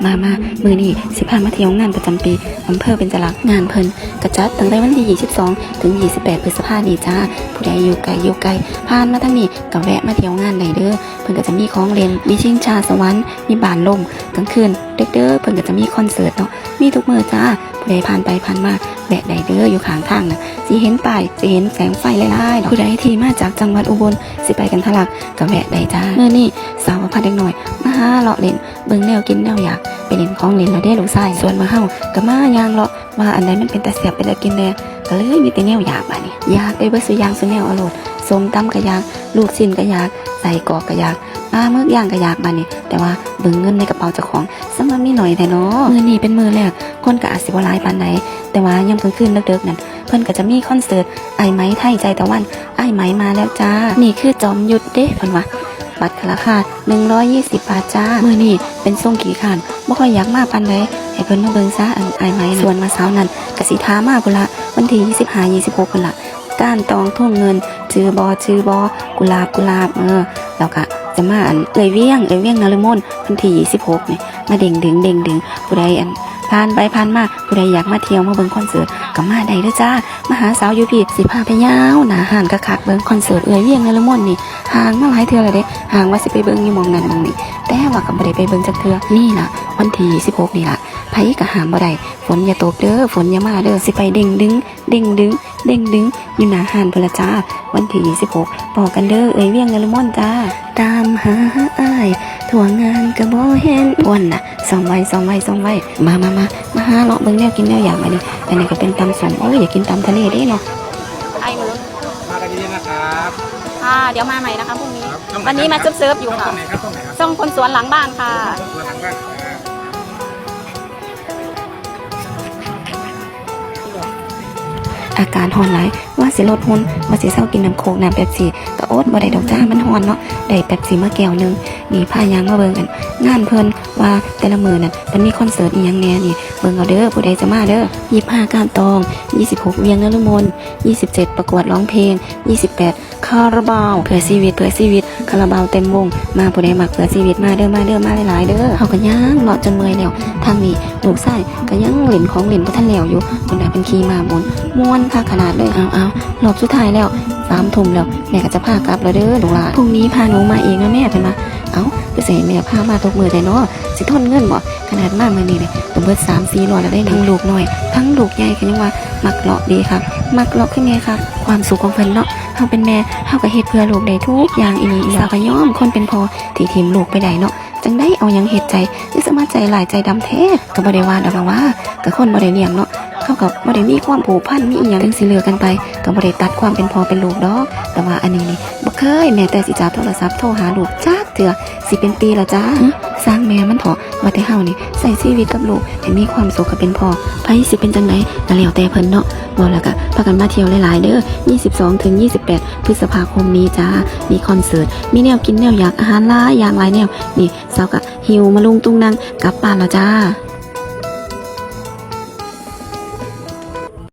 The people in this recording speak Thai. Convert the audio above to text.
มามือนี่สิพามาเที่ยวงานประจำปีอำเภอเบญจลักษณ์งานเพิ่นกระจัดตั้งแต่วันที่22ถึง28พฤษภาคมนี้จ้าผู้ใดอยู่ไกลผ่านมาทางนี้ก็แวะมาเที่ยวงานได้เด้อเพิ่นก็จะมีของเล่นมีชิงช้าสวรรค์มีบานลมกลางคืนเด็กๆเพิ่นก็จะมีคอนเสิร์ตเนาะมีทุกมื้อจ้าผู้ใดผ่านไปผ่านมาแวะได้เด้ออยู่ข้างทางน่ะสิเห็นป้ายสิเห็นแสงไฟหลายๆผู้ใดที่มาจากจังหวัดอุบลสิไปกันทะลักก็แวะได้จ้ามื้อนี้สาวพาเด็กน้อยมาหาเลาะเล่นเบิ่งแนวกินแนวอยากไปเล่นของเล่นแล้วเด้ลูกชายส่วนมาเฮาก็มาย่างเลาะว่าอันใดมันเป็นตาแซ่บเป็นตากินแน่ก็เลยมีแต่แนวอยากบัดนี้อยากได้เบิดซุอย่างซุแนวอร่อยส้มตำก็อยากลูกชิ้นก็อยากใส่กรอกก็อยากปลาหมึกย่างก็อยากบัดนี้แต่ว่าเบิ่งเงินในกระเป๋าเจ้าของซะมันมีหน่อยแท้เนาะมื้อนี้เป็นมื้อแรกคนก็อาจสิบ่หลายปานใดแต่ว่ายามกลางคืนดึกๆนั่นเพิ่นก็จะมีคอนเสิร์ตไอ้ไหมไทยใจตะวันไอ้ไหมมาแล้วจ้านี่คือจอมยุทธเด้เพิ่นว่าบัตรราคา120 บาทจ้ามื้อนี้เป็นทรงกี่ข้านบ่ค่อยอยากมาปานใดให้เพิ่นมาเบิ่งซะอันไอ้ไหมส่วนมาเช้านั้นก็สิท้ามาพุ่นละวันที่25 26พุ่นละก้านตองท่วงเงินชื่อบอกุหลาบแล้วก็จะมาอันเอ่ยเวียงนฤมลวันที่26นี่มาเด้งดึงผู้ใดอันผ่านไปผ่านมาผู้ใดอยากมาเที่ยวมาเบิ่งคอนเสิร์ตก็มาได้เด้อจ้ามาหาสาวอยู่พี่สิพาไปยาวหน้าห้างคักๆเบิ่งคอนเสิร์ตเอ่ยเวียงนฤมลนี่ห่างมาหลายเทื่อแล้วเด้ห่างว่าสิไปเบิ่งอยู่หม่องนั้นหม่องนี้แต่ว่าก็บ่ได้ไปเบิ่งจักเทื่อนี่ล่ะวันที่26นี่ล่ะไผก็ห้ามบ่ได้ฝนอย่าตกเด้อฝนอย่ามาเด้อสิไปเด้งดึงอยู่หน้าห้างพุ่นละจ้าวันที่26บอกกันเด้อเอ่ยเวียงนฤมลจ้าตามหาอ้ายทั่วงานก็บ่เห็นอ้วนน่ะส่องไว้มาหาเลาะเบิ่งแนวกินแนวอยากมาดิอันนี้ก็เป็นตำส้มโอ้ยอยากกินตำทะเลเด้เนาะไอ้มื้อมากันดีนะครับเดี๋ยวมาใหม่นะคะพรุ่งนี้วันนี้มาเซิร์ฟอยู่ค่ะช่องคนสวนหลังบ้านค่ะอาการฮอนหลายว่าสิลดหุ่นว่าสิเศร้ากินน้ำโคกน้ำเป๊ปซี่ก็อดบ่ได้ดอกจ้ามันฮอนเนาะได้เป๊ปซี่มาแก้วนึงนี่พายางมาเบิ่งกันงานเพิ่นว่าแต่ละมื้อนั่นมันมีคอนเสิร์ตอีหยังแน่นี่เบิ่งเอาเด้อผู้ใดจะมาเด้อ25ก้านตอง26เวียงนฤมล27ประกวดร้องเพลง28คาราบาวเพื่อชีวิตคาราบาวเต็มวงมาผู้ใดมักเพื่อชีวิตมาเด้อมาหลายๆเด้อเฮาก็ย่างเลาะจนเมื่อยแล้วทางนี้ลูกชายก็ยังเล่นของเล่นบ่ทันแล้วอยู่เพิ่นน่ะเป็นขี่ม้าม่วนค่ะขนาดเลยเอารอบสุดท้ายแล้ว3 ทุ่มแล้วแม่ก็จะพากลับแล้วเด้อลูกหลานพรุ่งนี้พาหนูมาเองนะแม่เพิ่นว่าไปใส่แม่พามาทุกมื้อได้เนาะสิทนเงินบ่ขนาดมามื้อนี้เลยต้องเบิด3-4 ร้อยแล้วได้ทั้งลูกน้อยทั้งลูกใหญ่ก็ยังว่ามักเลาะดีครับมักเลาะคือแม่ครับความสุขของเพิ่นเนาะเฮาเป็นแม่เฮาก็เฮ็ดเพื่อลูกได้ทุกอย่างอีหลีอีหลาก็ยอมคนเป็นพ่อที่ทิ่มลูกไปได้เนาะจังได้เอาหยังเฮ็ดใจคือสมาใจหลายใจดำแท้ก็บ่ได้ว่าดอกว่าก็คนบ่ได้เลี้ยงเนาะเขาก็บ่ได้มีความผูกพันมีอีหยังจังสิเลือกกันไปก็บ่ได้ตัดความเป็นพ่อเป็นลูกดอกแต่ว่าอันนี้นี่บ่เคยแม้แต่สิจับโทรศัพท์โทรหาลูกจักเทื่อสิเป็นปีแล้วจ้าสร้างแม่มันเถาะว่าแต่เฮานี่ใช้ชีวิตกับลูกให้มีความสุขกับเป็นพ่อไผสิเป็นจังไดก็แล้วแต่เพิ่นเนาะบ่แล้วก็พากันมาเที่ยวหลายๆเด้อ22ถึง28พฤษภาคมนี้จ้ามีคอนเสิร์ตมีแนวกินแนวอยากอาหารหลายอย่างหลายแนวนี่สาวก็หิวมาลุงตุงนังกลับบ้านแล้วจ้า